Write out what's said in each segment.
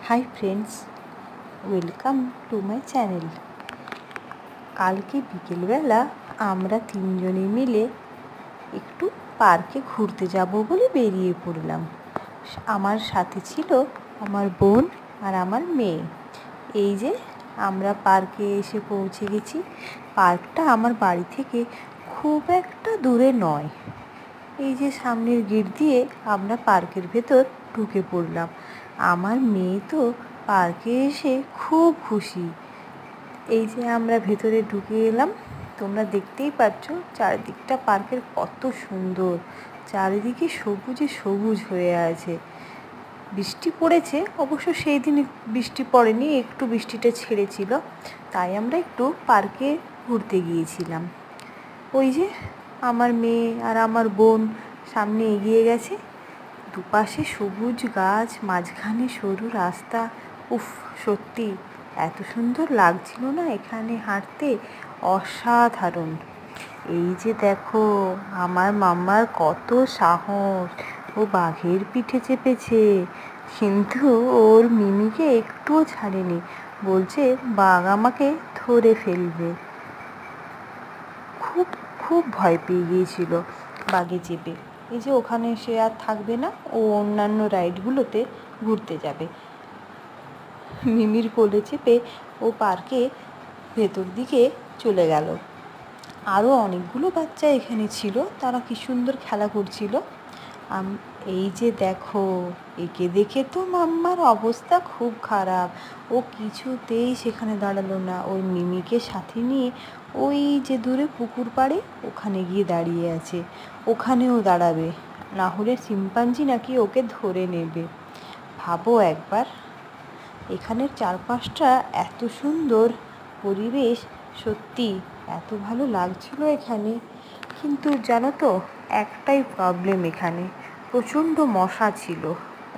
Hi friends, welcome to my channel. কালকে বিকেলবেলা আমরা তিনজনে মিলে একটু পার্কে ঘুরতে যাব বলে বেরিয়ে পড়লাম। আমার সাথে ছিল আমার বোন আর আমার মেয়ে। এই যে আমরা পার্কে এসে পৌঁছে গেছি। পার্কটা আমার বাড়ি থেকে খুব একটা দূরে নয়। এই যে সামনের গেট দিয়ে আমরা পার্কের ভেতর ঢুকে পড়লাম। আমার মেয়ে তো পার্কে এসে খুব খুশি। এই যে আমরা ভেতরে ঢুকে এলাম, তোমরা দেখতেই পাচ্ছ চারিদিকটা পার্কের কত সুন্দর। চারিদিকে সবুজে সবুজ হয়ে আছে। বৃষ্টি পড়েছে, অবশ্য সেই দিন বৃষ্টি পড়েনি, একটু বৃষ্টিটা ছেড়েছিল, তাই আমরা একটু পার্কে ঘুরতে গিয়েছিলাম। ওই যে আমার মেয়ে আর আমার বোন সামনে এগিয়ে গেছে। দুপাশে সবুজ গাছ, মাঝখানে সরু রাস্তা। উফ, সত্যি এত সুন্দর লাগছিল না এখানে হাঁটতে, অসাধারণ। এই যে দেখো আমার মাম্মার কত সাহস, ও বাঘের পিঠে চেপেছে, কিন্তু ওর মিমিকে একটুও ছাড়েনি, বলছে বাঘ আমাকে ধরে ফেলবে। খুব খুব ভয় পেয়ে গিয়েছিল বাঘে চেপে। এই যে ওখানে সে আর থাকবে না, ও অন্যান্য রাইডগুলোতে ঘুরতে যাবে। মিমির কোলে চেপে ও পার্কে ভেতর দিকে চলে গেল। আরও অনেকগুলো বাচ্চা এখানে ছিল, তারা কি সুন্দর খেলা করছিল। এই যে দেখো, একে দেখে তো মাম্মার অবস্থা খুব খারাপ। ও কিছুতেই সেখানে দাঁড়ালো না, ওর মিমিকে সাথে নিয়ে ওই যে দূরে পুকুর পাড়ে ওখানে গিয়ে দাঁড়িয়ে আছে। ওখানেও দাঁড়াবে, না হলে শিম্পাঞ্জি নাকি ওকে ধরে নেবে। ভাবো একবার, এখানের চারপাশটা এত সুন্দর পরিবেশ, সত্যি এত ভালো লাগছিল এখানে। কিন্তু জানো তো, একটাই প্রবলেম, এখানে প্রচণ্ড মশা ছিল,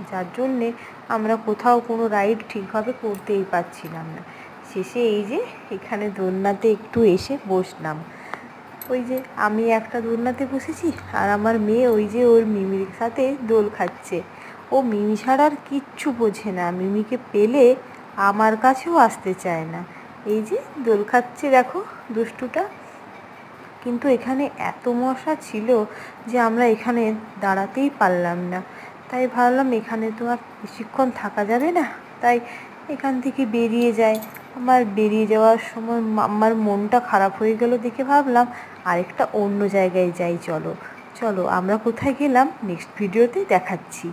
যার জন্যে আমরা কোথাও কোনো রাইড ঠিকভাবে করতেই পারছিলাম না। শেষে এই যে এখানে দোলনাতে একটু এসে বসলাম। ওই যে আমি একটা দোলনাতে বসেছি, আর আমার মেয়ে ওই যে ওর মিমির সাথে দোল খাচ্ছে। ও মিমি ছাড়া আর কিচ্ছু বোঝে না, মিমিকে পেলে আমার কাছেও আসতে চায় না। এই যে দোল খাচ্ছে দেখো দুষ্টুটা। কিন্তু এখানে এত মশা ছিল যে আমরা এখানে দাঁড়াতেই পারলাম না। তাই ভাবলাম এখানে তো আর বেশিক্ষণ থাকা যাবে না, তাই এখান থেকে বেরিয়ে যাই। আমার বেরিয়ে যাওয়ার সময় আমার মনটা খারাপ হয়ে গেল দেখে ভাবলাম আরেকটা অন্য জায়গায় যাই। চলো চলো, আমরা কোথায় গেলাম নেক্সট ভিডিওতে দেখাচ্ছি।